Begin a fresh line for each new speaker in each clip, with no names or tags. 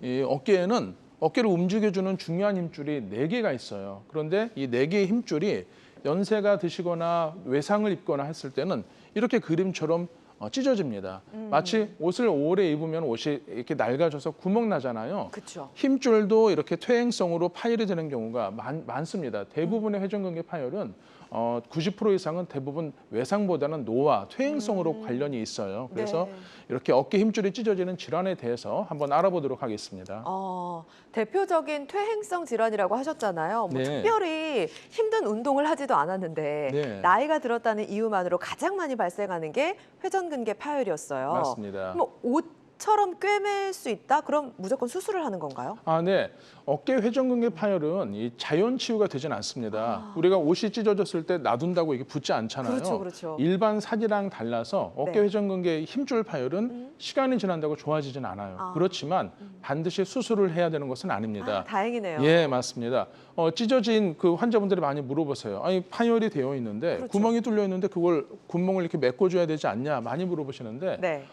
이 어깨에는 어깨를 움직여주는 중요한 힘줄이 4개가 있어요. 그런데 이 4개의 힘줄이 연세가 드시거나 외상을 입거나 했을 때는 이렇게 그림처럼 찢어집니다. 마치 옷을 오래 입으면 옷이 이렇게 낡아져서 구멍 나잖아요.
그렇죠.
힘줄도 이렇게 퇴행성으로 파열이 되는 경우가 많습니다. 대부분의 회전근개 파열은 90% 이상은 대부분 외상보다는 노화, 퇴행성으로 관련이 있어요. 그래서
네.
이렇게 어깨 힘줄이 찢어지는 질환에 대해서 한번 알아보도록 하겠습니다.
대표적인 퇴행성 질환이라고 하셨잖아요. 뭐
네.
특별히 힘든 운동을 하지도 않았는데
네.
나이가 들었다는 이유만으로 가장 많이 발생하는 게 회전근개 파열이었어요.
맞습니다.
뭐 옷처럼 꿰맬 수 있다? 그럼 무조건 수술을 하는 건가요?
네. 어깨 회전근개 파열은 이 자연 치유가 되진 않습니다. 우리가 옷이 찢어졌을 때 놔둔다고 이게 붙지 않잖아요.
그렇죠, 그렇죠.
일반 사지랑 달라서 어깨
네.
회전근개 힘줄 파열은 시간이 지난다고 좋아지진 않아요. 그렇지만 반드시 수술을 해야 되는 것은 아닙니다.
다행이네요.
예, 맞습니다. 찢어진 그 환자분들이 많이 물어보세요. 아니, 파열이 되어 있는데
그렇죠.
구멍이 뚫려 있는데 그걸 구멍을 이렇게 메꿔줘야 되지 않냐 많이 물어보시는데
네.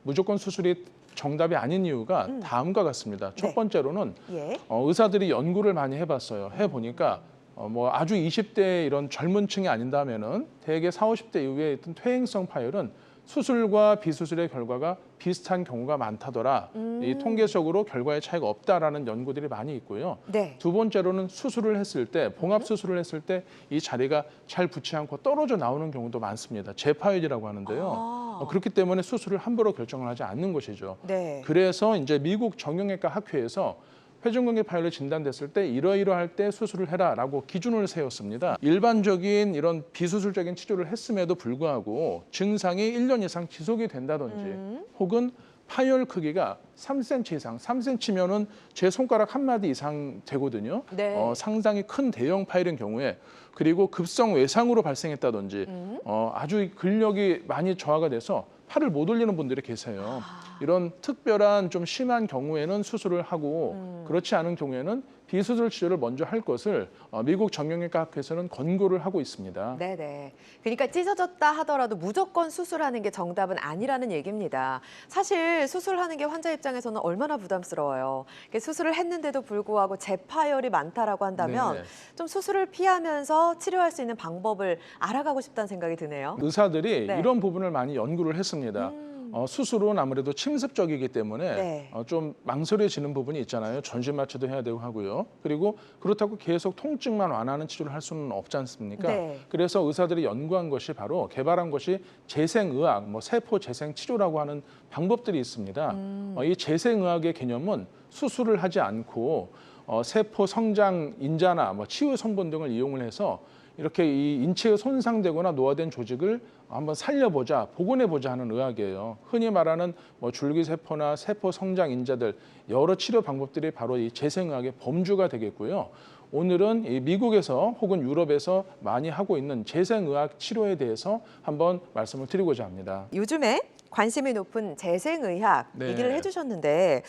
무조건 수술이 정답이 아닌 이유가 다음과 같습니다. 첫
네.
번째로는
예.
의사들이 연구를 많이 해봤어요. 해보니까 뭐 아주 20대 이런 젊은 층이 아닌다면은 대개 40, 50대 이후에 있던 퇴행성 파열은 수술과 비수술의 결과가 비슷한 경우가 많다더라. 이 통계적으로 결과의 차이가 없다라는 연구들이 많이 있고요.
네.
두 번째로는 수술을 했을 때, 봉합 수술을 했을 때 이 자리가 잘 붙지 않고 떨어져 나오는 경우도 많습니다. 재파열이라고 하는데요. 그렇기 때문에 수술을 함부로 결정을 하지 않는 것이죠.
네.
그래서 이제 미국 정형외과 학회에서 회전근개 파열이 진단됐을 때 이러이러할 때 수술을 해라라고 기준을 세웠습니다. 일반적인 이런 비수술적인 치료를 했음에도 불구하고 증상이 1년 이상 지속이 된다든지 혹은 파열 크기가 3cm 이상, 3cm면은 제 손가락 한 마디 이상 되거든요.
네.
상당히 큰 대형 파열인 경우에 그리고 급성 외상으로 발생했다든지 아주 근력이 많이 저하가 돼서 팔을 못 올리는 분들이 계세요. 이런 특별한 좀 심한 경우에는 수술을 하고 그렇지 않은 경우에는 비수술 치료를 먼저 할 것을 미국 정형외과 학회에서는 권고를 하고 있습니다.
네네. 그러니까 찢어졌다 하더라도 무조건 수술하는 게 정답은 아니라는 얘기입니다. 사실 수술하는 게 환자 입장에서는 얼마나 부담스러워요. 수술을 했는데도 불구하고 재파열이 많다라고 한다면
네.
좀 수술을 피하면서 치료할 수 있는 방법을 알아가고 싶다는 생각이 드네요.
의사들이
네.
이런 부분을 많이 연구를 했습니다. 수술은 아무래도 침습적이기 때문에
네.
좀 망설여지는 부분이 있잖아요. 전신 마취도 해야 되고 하고요. 그리고 그렇다고 계속 통증만 완화하는 치료를 할 수는 없지 않습니까?
네.
그래서 의사들이 연구한 것이 바로 개발한 것이 재생의학, 뭐 세포 재생 치료라고 하는 방법들이 있습니다. 이 재생의학의 개념은 수술을 하지 않고 세포 성장 인자나 뭐 치유 성분 등을 이용을 해서 이렇게 이 인체에 손상되거나 노화된 조직을 한번 살려보자, 복원해보자 하는 의학이에요. 흔히 말하는 뭐 줄기세포나 세포 성장 인자들 여러 치료 방법들이 바로 이 재생의학의 범주가 되겠고요. 오늘은 이 미국에서 혹은 유럽에서 많이 하고 있는 재생의학 치료에 대해서 한번 말씀을 드리고자 합니다.
요즘에 관심이 높은 재생의학
네.
얘기를 해주셨는데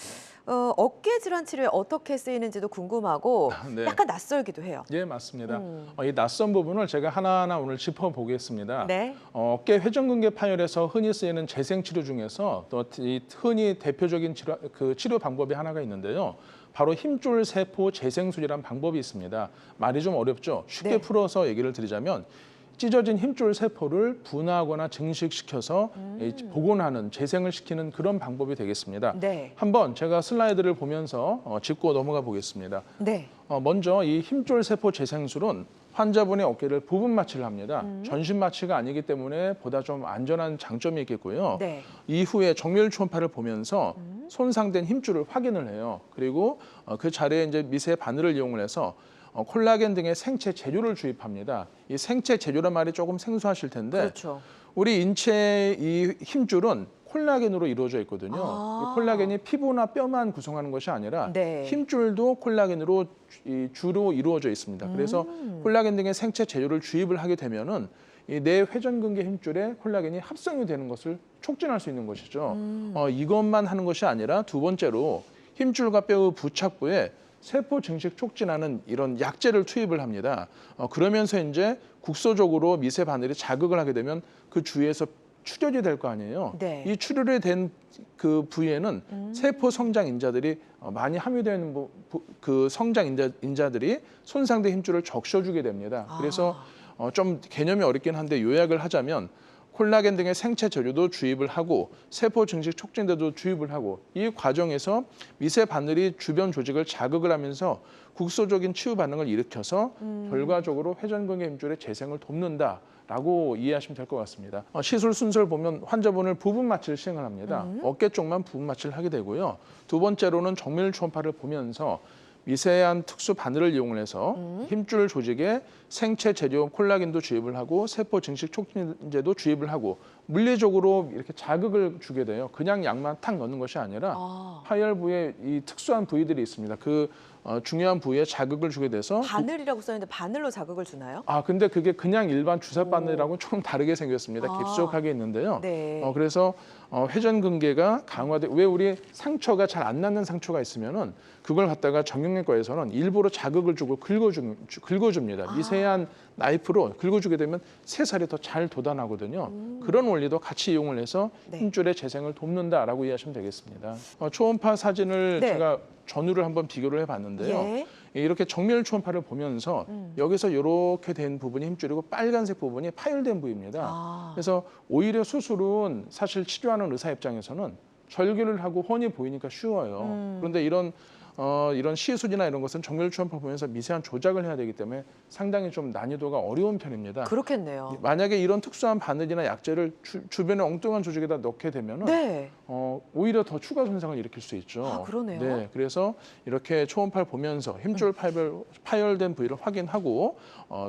어깨 질환 치료에 어떻게 쓰이는지도 궁금하고
네.
약간 낯설기도 해요.
예, 맞습니다. 이 낯선 부분을 제가 하나하나 오늘 짚어보겠습니다.
네.
어깨 회전근개 파열에서 흔히 쓰이는 재생치료 중에서 또 이 흔히 대표적인 치료 방법이 하나가 있는데요. 바로 힘줄 세포 재생술이라는 방법이 있습니다. 말이 좀 어렵죠? 쉽게
네.
풀어서 얘기를 드리자면 찢어진 힘줄 세포를 분화하거나 증식시켜서 복원하는, 재생을 시키는 그런 방법이 되겠습니다.
네.
한번 제가 슬라이드를 보면서 짚고 넘어가 보겠습니다.
네.
먼저 이 힘줄 세포 재생술은 환자분의 어깨를 부분 마취를 합니다. 전신 마취가 아니기 때문에 보다 좀 안전한 장점이 있겠고요.
네.
이후에 정밀 초음파를 보면서 손상된 힘줄을 확인을 해요. 그리고 그 자리에 이제 미세 바늘을 이용을 해서 콜라겐 등의 생체 재료를 주입합니다. 이 생체 재료란 말이 조금 생소하실 텐데
그렇죠.
우리 인체의 이 힘줄은 콜라겐으로 이루어져 있거든요. 이 콜라겐이 피부나 뼈만 구성하는 것이 아니라
네.
힘줄도 콜라겐으로 주로 이루어져 있습니다. 그래서 콜라겐 등의 생체 재료를 주입을 하게 되면은 이 내 회전근개 힘줄에 콜라겐이 합성이 되는 것을 촉진할 수 있는 것이죠. 이것만 하는 것이 아니라 두 번째로 힘줄과 뼈의 부착부에 세포 증식 촉진하는 이런 약제를 투입을 합니다. 그러면서 이제 국소적으로 미세 바늘이 자극을 하게 되면 그 주위에서 출혈이 될 거 아니에요.
네.
이 출혈이 된 그 부위에는 세포 성장 인자들이 많이 함유되어 있는 그 성장 인자들이 손상된 힘줄을 적셔주게 됩니다. 그래서 좀 개념이 어렵긴 한데 요약을 하자면 콜라겐 등의 생체 재료도 주입을 하고 세포 증식 촉진제도 주입을 하고 이 과정에서 미세 바늘이 주변 조직을 자극을 하면서 국소적인 치유 반응을 일으켜서 결과적으로 회전근개 힘줄의 재생을 돕는다라고 이해하시면 될 것 같습니다. 시술 순서를 보면 환자분을 부분 마취를 시행을 합니다. 어깨 쪽만 부분 마취를 하게 되고요. 두 번째로는 정밀 초음파를 보면서 미세한 특수 바늘을 이용해서 힘줄 조직에 생체 재료 콜라겐도 주입을 하고 세포 증식 촉진제도 주입을 하고 물리적으로 이렇게 자극을 주게 돼요. 그냥 약만 탁 넣는 것이 아니라 파열부에 이 특수한 부위들이 있습니다. 그 중요한 부위에 자극을 주게 돼서
바늘이라고 써있는데 바늘로 자극을 주나요?
근데 그게 그냥 일반 주사 바늘하고는 조금 다르게 생겼습니다. 깊숙하게 있는데요.
네.
그래서 회전근개가 강화돼 왜 우리 상처가 잘 안 낫는 상처가 있으면은 그걸 갖다가 정형외과에서는 일부러 자극을 주고 긁어줍니다. 미세한 나이프로 긁어주게 되면 새살이 더 잘 돋아나거든요. 그런 원리도 같이 이용을 해서
네.
힘줄의 재생을 돕는다라고 이해하시면 되겠습니다. 초음파 사진을
네.
제가 전후를 한번 비교를 해봤는데요.
예.
이렇게 정밀 초음파를 보면서 여기서 이렇게 된 부분이 힘줄이고 빨간색 부분이 파열된 부위입니다. 그래서 오히려 수술은 사실 치료하는 의사 입장에서는 절개를 하고 훤히 보이니까 쉬워요. 그런데 이런 시술이나 이런 것은 정밀 초음파 보면서 미세한 조작을 해야 되기 때문에 상당히 좀 난이도가 어려운 편입니다.
그렇겠네요.
만약에 이런 특수한 바늘이나 약재를 주변에 엉뚱한 조직에다 넣게 되면은
네.
오히려 더 추가 손상을 일으킬 수 있죠.
그러네요.
네, 그래서 이렇게 초음파를 보면서 힘줄 파열된 부위를 확인하고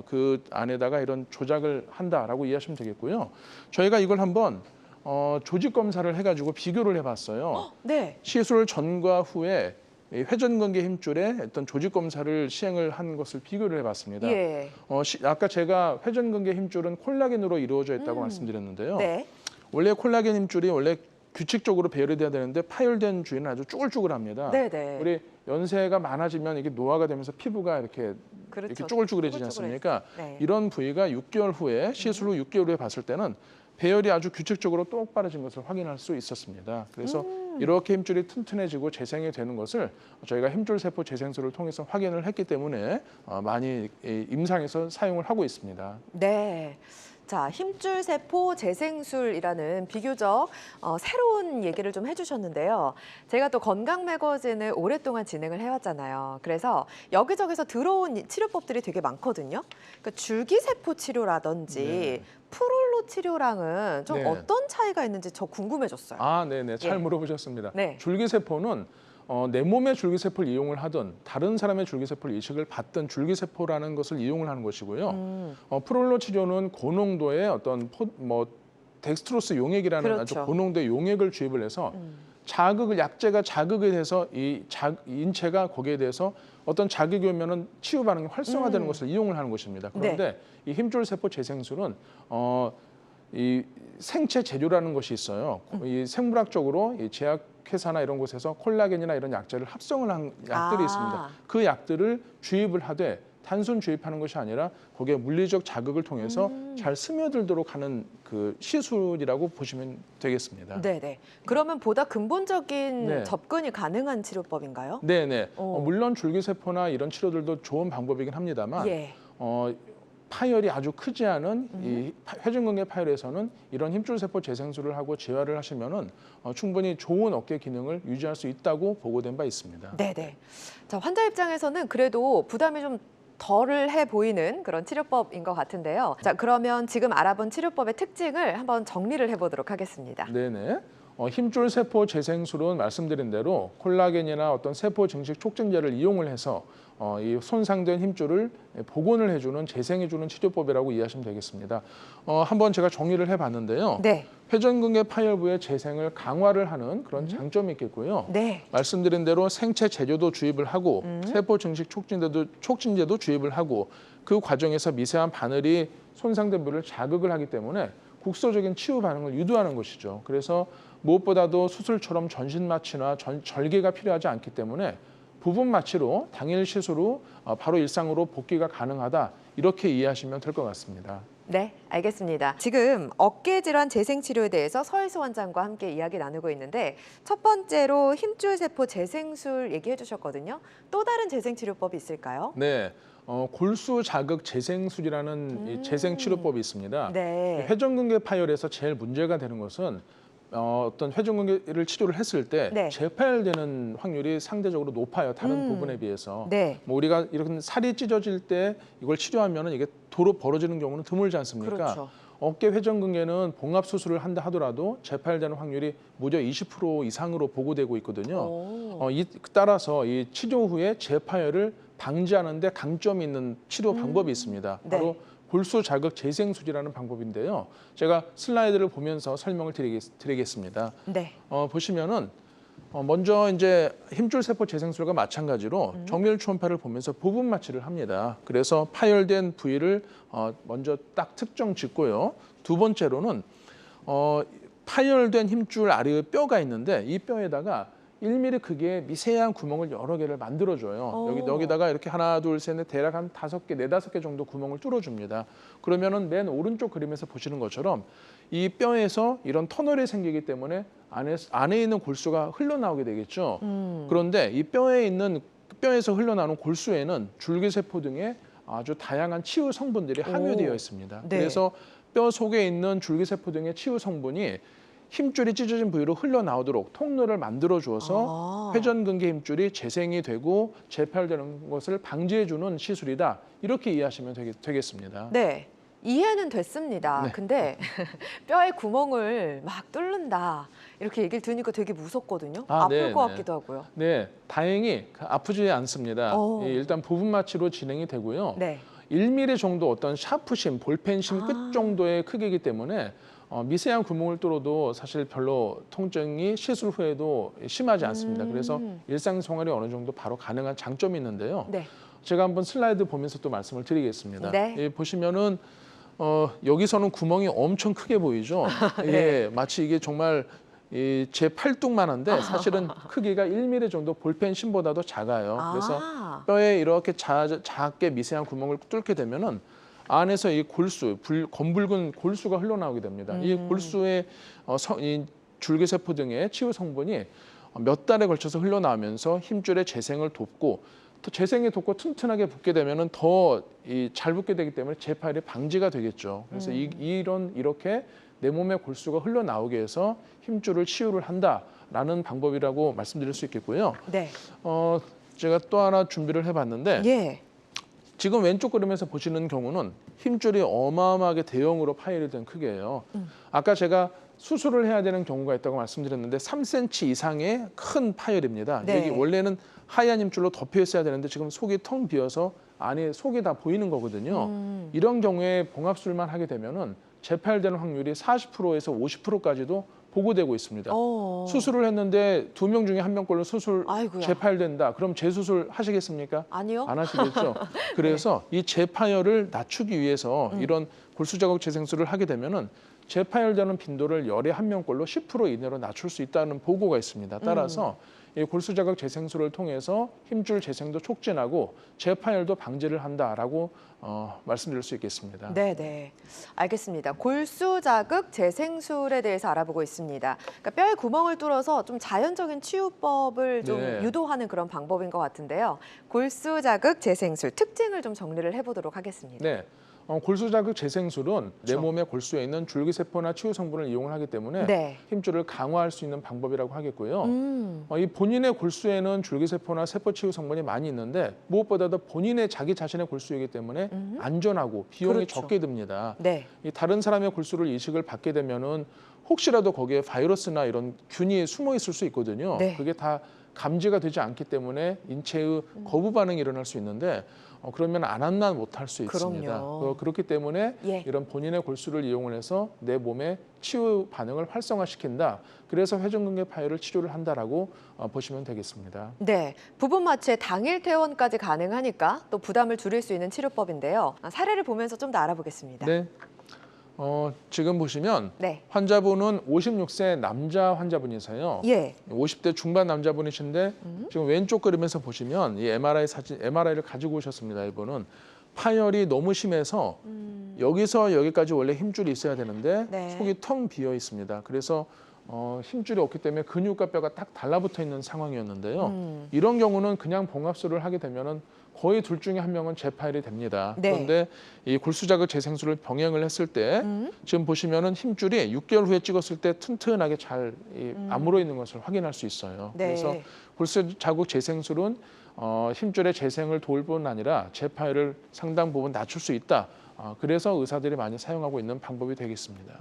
그 안에다가 이런 조작을 한다라고 이해하시면 되겠고요. 저희가 이걸 한번 조직 검사를 해가지고 비교를 해봤어요.
네.
시술 전과 후에 이 회전근개 힘줄에 어떤 조직 검사를 시행을 한 것을 비교를 해봤습니다.
예.
아까 제가 회전근개 힘줄은 콜라겐으로 이루어져 있다고 말씀드렸는데요.
네.
원래 콜라겐 힘줄이 원래 규칙적으로 배열이 돼야 되는데 파열된 주위는 아주 쭈글쭈글합니다.
네네.
우리 연세가 많아지면 이게 노화가 되면서 피부가 이렇게
그렇죠.
쭈글쭈글해지지 않습니까?
네.
이런 부위가 6개월 후에 시술 후 6개월 후에 봤을 때는 배열이 아주 규칙적으로 똑바로진 것을 확인할 수 있었습니다. 그래서 이렇게 힘줄이 튼튼해지고 재생이 되는 것을 저희가 힘줄세포 재생술을 통해서 확인을 했기 때문에 많이 임상에서 사용을 하고 있습니다.
네. 자, 힘줄 세포 재생술이라는 비교적 새로운 얘기를 좀 해주셨는데요. 제가 또 건강 매거진을 오랫동안 진행을 해왔잖아요. 그래서 여기저기서 들어온 치료법들이 되게 많거든요. 그러니까 줄기세포 치료라든지
네.
프롤로 치료랑은 좀
네.
어떤 차이가 있는지 저 궁금해졌어요.
네네. 잘
예.
물어보셨습니다.
네.
줄기세포는 내 몸의 줄기세포를 이용을 하든 다른 사람의 줄기세포를 이식을 받든 줄기세포라는 것을 이용을 하는 것이고요. 프롤로 치료는 고농도의 어떤 덱스트로스 용액이라는
그렇죠.
아주 고농도의 용액을 주입을 해서 약재가 자극이 돼서 인체가 거기에 대해서 어떤 자극이 오면은 치유 반응이 활성화되는 것을 이용을 하는 것입니다. 그런데 이 힘줄 세포 재생술은 이 생체 재료라는 것이 있어요. 이 생물학적으로 이 제약회사나 이런 곳에서 콜라겐이나 이런 약재를 합성을 한 약들이 있습니다. 그 약들을 주입을 하되 단순 주입하는 것이 아니라 거기에 물리적 자극을 통해서 잘 스며들도록 하는 그 시술이라고 보시면 되겠습니다.
네네. 그러면 보다 근본적인
네.
접근이 가능한 치료법인가요?
네네. 물론 줄기세포나 이런 치료들도 좋은 방법이긴 합니다만
예.
파열이 아주 크지 않은 이 회전근개 파열에서는 이런 힘줄세포 재생술을 하고 재활을 하시면은 충분히 좋은 어깨 기능을 유지할 수 있다고 보고된 바 있습니다.
네네. 자, 환자 입장에서는 그래도 부담이 좀 덜을 해 보이는 그런 치료법인 것 같은데요. 자, 그러면 지금 알아본 치료법의 특징을 한번 정리를 해보도록 하겠습니다.
네네. 힘줄 세포 재생술은 말씀드린 대로 콜라겐이나 어떤 세포 증식 촉진제를 이용을 해서 이 손상된 힘줄을 복원을 해주는 재생해주는 치료법이라고 이해하시면 되겠습니다. 한번 제가 정리를 해봤는데요.
네.
회전근개 파열부의 재생을 강화를 하는 그런 장점이 있겠고요.
네.
말씀드린 대로 생체 재료도 주입을 하고 세포 증식 촉진제도 주입을 하고 그 과정에서 미세한 바늘이 손상된 부위를 자극을 하기 때문에 국소적인 치유 반응을 유도하는 것이죠. 그래서 무엇보다도 수술처럼 전신 마취나 절개가 필요하지 않기 때문에 부분 마취로 당일 시술 후 바로 일상으로 복귀가 가능하다 이렇게 이해하시면 될 것 같습니다.
네, 알겠습니다. 지금 어깨 질환 재생 치료에 대해서 서희수 원장과 함께 이야기 나누고 있는데 첫 번째로 힘줄 세포 재생술 얘기해 주셨거든요. 또 다른 재생 치료법이 있을까요?
네, 골수 자극 재생술이라는 이 재생 치료법이 있습니다.
네.
회전근개 파열에서 제일 문제가 되는 것은 어떤 회전근개를 치료를 했을 때
네.
재파열되는 확률이 상대적으로 높아요. 다른 부분에 비해서.
네.
뭐 우리가 이런 살이 찢어질 때 이걸 치료하면은 이게 도로 벌어지는 경우는 드물지 않습니까?
그렇죠.
어깨 회전근개는 봉합 수술을 한다 하더라도 재파열되는 확률이 무려 20% 이상으로 보고되고 있거든요. 따라서 이 치료 후에 재파열을 방지하는 데 강점이 있는 치료 방법이 있습니다.
네.
바로 골수 자극 재생술이라는 방법인데요. 제가 슬라이드를 보면서 설명을 드리겠습니다.
네.
보시면은 먼저 이제 힘줄 세포 재생술과 마찬가지로 정밀 초음파를 보면서 부분 마취를 합니다. 그래서 파열된 부위를 먼저 딱 특정 짓고요. 두 번째로는 파열된 힘줄 아래의 뼈가 있는데 이 뼈에다가 1mm 크기의 미세한 구멍을 여러 개를 만들어줘요. 여기다가 이렇게 하나, 둘, 셋, 넷 대략 한 5개, 4~5개 정도 구멍을 뚫어줍니다. 그러면은 맨 오른쪽 그림에서 보시는 것처럼 이 뼈에서 이런 터널이 생기기 때문에 안에 있는 골수가 흘러나오게 되겠죠. 그런데 이 뼈에서 흘러나오는 골수에는 줄기세포 등의 아주 다양한 치유 성분들이 함유되어 있습니다.
네.
그래서 뼈 속에 있는 줄기세포 등의 치유 성분이 힘줄이 찢어진 부위로 흘러나오도록 통로를 만들어 주어서 회전근개 힘줄이 재생이 되고 재파열되는 것을 방지해주는 시술이다. 이렇게 이해하시면 되겠습니다.
네. 이해는 됐습니다.
네.
근데 뼈에 구멍을 막 뚫는다. 이렇게 얘기를 들으니까 되게 무섭거든요. 아플
네,
것
네.
같기도 하고요.
네, 다행히 아프지 않습니다. 일단 부분 마취로 진행이 되고요.
네.
1mm 정도 어떤 샤프심, 볼펜심 끝 정도의 크기이기 때문에 미세한 구멍을 뚫어도 사실 별로 통증이 시술 후에도 심하지 않습니다. 그래서 일상생활이 어느 정도 바로 가능한 장점이 있는데요.
네.
제가 한번 슬라이드 보면서 또 말씀을 드리겠습니다.
네.
예, 보시면은 여기서는 구멍이 엄청 크게 보이죠.
네.
예, 마치 이게 정말 제 팔뚝만한데 사실은 크기가 1mm 정도 볼펜 심보다도 작아요. 그래서 뼈에 이렇게 작게 미세한 구멍을 뚫게 되면은 안에서 이 골수, 검붉은 골수가 흘러나오게 됩니다. 이 골수의 이 줄기세포 등의 치유 성분이 몇 달에 걸쳐서 흘러나오면서 힘줄의 재생을 돕고 또 재생이 돕고 튼튼하게 붙게 되면은 더 잘 붙게 되기 때문에 재파열이 방지가 되겠죠. 그래서 이렇게 내 몸에 골수가 흘러나오게 해서 힘줄을 치유를 한다라는 방법이라고 말씀드릴 수 있겠고요.
네.
제가 또 하나 준비를 해봤는데
예.
지금 왼쪽 그림에서 보시는 경우는 힘줄이 어마어마하게 대형으로 파열이 된 크기예요. 아까 제가 수술을 해야 되는 경우가 있다고 말씀드렸는데 3cm 이상의 큰 파열입니다.
네.
여기 원래는 하얀 힘줄로 덮여 있어야 되는데 지금 속이 텅 비어서 안에 속이 다 보이는 거거든요. 이런 경우에 봉합술만 하게 되면은 재파열되는 확률이 40%에서 50%까지도 보고되고 있습니다. 수술을 했는데 2명 중에 1명꼴로
아이고야.
재파열된다. 그럼 재수술 하시겠습니까?
아니요.
안 하시겠죠. 그래서 이 재파열을 낮추기 위해서 이런 골수자극 재생술을 하게 되면은 재파열되는 빈도를 열에 1명꼴로 10% 이내로 낮출 수 있다는 보고가 있습니다. 따라서 이 골수자극 재생술을 통해서 힘줄 재생도 촉진하고 재파열도 방지를 한다라고 말씀드릴 수 있겠습니다.
네. 알겠습니다. 골수 자극 재생술에 대해서 알아보고 있습니다. 그러니까 뼈에 구멍을 뚫어서 좀 자연적인 치유법을 좀
네.
유도하는 그런 방법인 것 같은데요. 골수 자극 재생술 특징을 좀 정리를 해보도록 하겠습니다.
네. 골수 자극 재생술은 내
그렇죠.
몸의 골수에 있는 줄기세포나 치유 성분을 이용을 하기 때문에
네.
힘줄을 강화할 수 있는 방법이라고 하겠고요. 이 본인의 골수에는 줄기세포나 세포 치유 성분이 많이 있는데 무엇보다도 본인의 자기 자신의 골수이기 때문에 안전하고 비용이
그렇죠.
적게 듭니다.
네.
이 다른 사람의 골수를 이식을 받게 되면은 혹시라도 거기에 바이러스나 이런 균이 숨어 있을 수 있거든요.
네.
그게 다 감지가 되지 않기 때문에 인체의 거부 반응이 일어날 수 있는데 그러면 안 한만 못할 수 있습니다.
그럼요.
그렇기 때문에
예.
이런 본인의 골수를 이용을 해서 내 몸의 치유 반응을 활성화시킨다. 그래서 회전근개 파열을 치료를 한다라고 보시면 되겠습니다.
네, 부분 마취에 당일 퇴원까지 가능하니까 또 부담을 줄일 수 있는 치료법인데요. 사례를 보면서 좀 더 알아보겠습니다.
네. 지금 보시면
네.
환자분은 56세 남자 환자분이세요.
예.
50대 중반 남자분이신데 지금 왼쪽 그림에서 보시면 이 MRI를 가지고 오셨습니다. 이분은 파열이 너무 심해서 여기서 여기까지 원래 힘줄이 있어야 되는데
네.
속이 텅 비어 있습니다. 그래서 힘줄이 없기 때문에 근육과 뼈가 딱 달라붙어 있는 상황이었는데요. 이런 경우는 그냥 봉합술을 하게 되면은 거의 둘 중에 한 명은 재파열이 됩니다.
네.
그런데 이 골수자극 재생술을 병행을 했을 때 지금 보시면은 힘줄이 6개월 후에 찍었을 때 튼튼하게 잘 아물어 있는 것을 확인할 수 있어요.
네.
그래서 골수자극 재생술은 힘줄의 재생을 도울 뿐 아니라 재파열을 상당 부분 낮출 수 있다. 그래서 의사들이 많이 사용하고 있는 방법이 되겠습니다.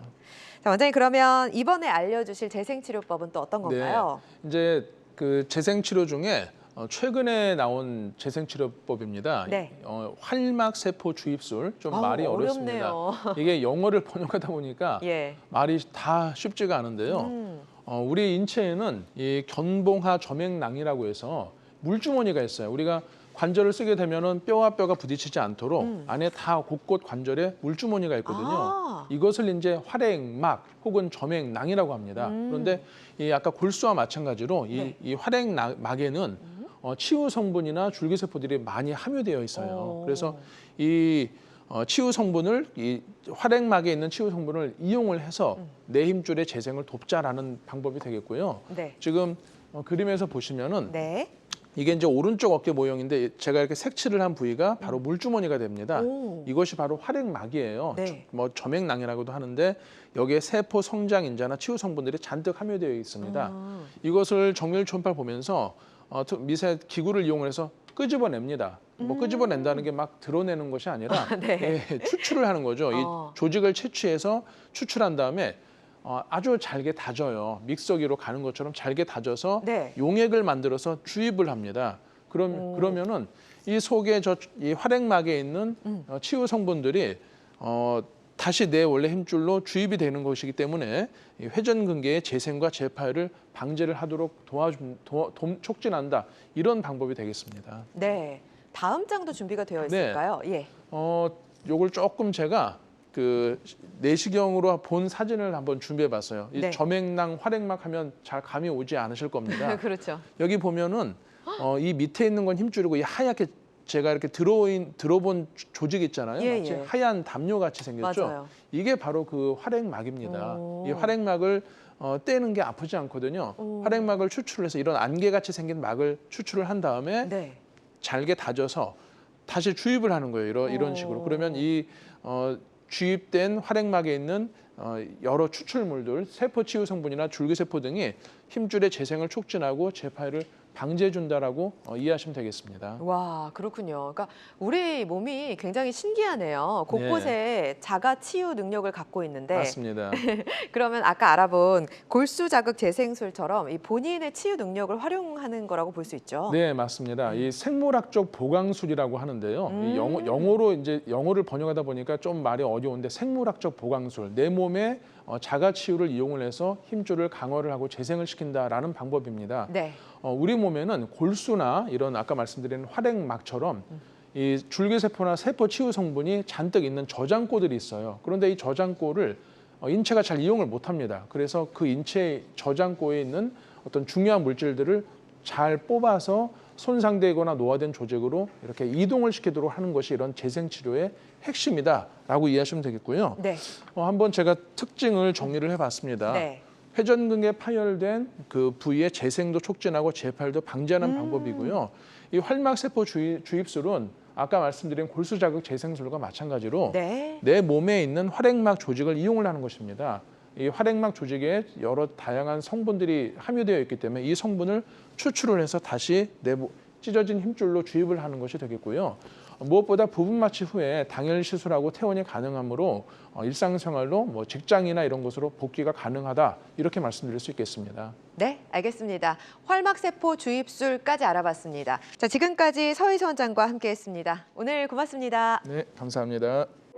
자, 원장님 그러면 이번에 알려주실 재생치료법은 또 어떤 건가요?
네, 이제 그 재생치료 중에 최근에 나온 재생치료법입니다.
네.
활막세포 주입술 좀
아우,
말이 어렵습니다.
어렵네요.
이게 영어를 번역하다 보니까
예.
말이 다 쉽지가 않은데요. 우리 인체에는 이 견봉하 점액낭이라고 해서 물주머니가 있어요. 우리가 관절을 쓰게 되면은 뼈와 뼈가 부딪히지 않도록 안에 다 곳곳 관절에 물주머니가 있거든요.
아.
이것을 이제 활액막 혹은 점액낭이라고 합니다. 그런데 이 아까 골수와 마찬가지로
네.
이 활액막에는 치유 성분이나 줄기세포들이 많이 함유되어 있어요.
오.
그래서 이 치유 성분을 이 활액막에 있는 치유 성분을 이용을 해서 내 힘줄의 재생을 돕자라는 방법이 되겠고요.
네.
지금 그림에서 보시면은
네.
이게 이제 오른쪽 어깨 모형인데 제가 이렇게 색칠을 한 부위가 바로 물주머니가 됩니다.
오.
이것이 바로 활액막이에요.
네.
뭐 점액낭이라고도 하는데 여기에 세포 성장 인자나 치유 성분들이 잔뜩 함유되어 있습니다. 이것을 정밀 초음파 보면서 미세 기구를 이용해서 끄집어냅니다. 뭐 끄집어낸다는 게 막 드러내는 것이 아니라
네.
추출을 하는 거죠. 이
어.
조직을 채취해서 추출한 다음에 아주 잘게 다져요. 믹서기로 가는 것처럼 잘게 다져서
네.
용액을 만들어서 주입을 합니다. 그러면은 이 속에 이 활액막에 있는 치유 성분들이 다시 내 원래 힘줄로 주입이 되는 것이기 때문에 이 회전근개의 재생과 재파열을 방제를 하도록 촉진한다. 이런 방법이 되겠습니다.
네. 다음 장도 준비가 되어
네.
있을까요? 예.
요걸 조금 제가 그 내시경으로 본 사진을 한번 준비해봤어요. 이
네.
점액낭, 활액막 하면 잘 감이 오지 않으실 겁니다.
그렇죠.
여기 보면은 이 밑에 있는 건 힘줄이고 이 하얗게 제가 이렇게 들어본 조직 있잖아요.
예,
마치
예.
하얀 담요 같이 생겼죠.
맞아요.
이게 바로 그 활액막입니다.
오.
이 활액막을 떼는 게 아프지 않거든요.
오.
활액막을 추출해서 이런 안개 같이 생긴 막을 추출을 한 다음에
네.
잘게 다져서 다시 주입을 하는 거예요. 이런 식으로. 그러면 이 주입된 활액막에 있는 여러 추출물들, 세포 치유 성분이나 줄기세포 등이 힘줄의 재생을 촉진하고 재파열을 방지해 준다라고 이해하시면 되겠습니다.
와, 그렇군요. 그러니까 우리 몸이 굉장히 신기하네요. 곳곳에 자가 치유 능력을 갖고 있는데
맞습니다.
그러면 아까 알아본 골수 자극 재생술처럼 이 본인의 치유 능력을 활용하는 거라고 볼 수 있죠.
네, 맞습니다. 이 생물학적 보강술이라고 하는데요. 이 영어로 이제 영어를 번역하다 보니까 좀 말이 어려운데 생물학적 보강술, 내 몸의 자가 치유를 이용을 해서 힘줄을 강화를 하고 재생을 시킨다라는 방법입니다.
네.
우리 몸에는 골수나 이런 아까 말씀드린 활액막처럼 이 줄기세포나 세포 치유 성분이 잔뜩 있는 저장고들이 있어요. 그런데 이 저장고를 인체가 잘 이용을 못합니다. 그래서 그 인체 저장고에 있는 어떤 중요한 물질들을 잘 뽑아서 손상되거나 노화된 조직으로 이렇게 이동을 시키도록 하는 것이 이런 재생치료의 핵심이다라고 이해하시면 되겠고요.
네.
한번 제가 특징을 정리를 해봤습니다.
네.
회전근개 파열된 그 부위의 재생도 촉진하고 재파열도 방지하는 방법이고요. 이 활막세포 주입술은 아까 말씀드린 골수자극 재생술과 마찬가지로
네.
내 몸에 있는 활액막 조직을 이용을 하는 것입니다. 이 활액막 조직에 여러 다양한 성분들이 함유되어 있기 때문에 이 성분을 추출을 해서 다시 찢어진 힘줄로 주입을 하는 것이 되겠고요. 무엇보다 부분 마취 후에 당일 시술하고 퇴원이 가능하므로 일상생활로 뭐 직장이나 이런 곳으로 복귀가 가능하다 이렇게 말씀드릴 수 있겠습니다.
네, 알겠습니다. 활막세포 주입술까지 알아봤습니다. 자, 지금까지 서희선 원장과 함께했습니다. 오늘 고맙습니다.
네, 감사합니다.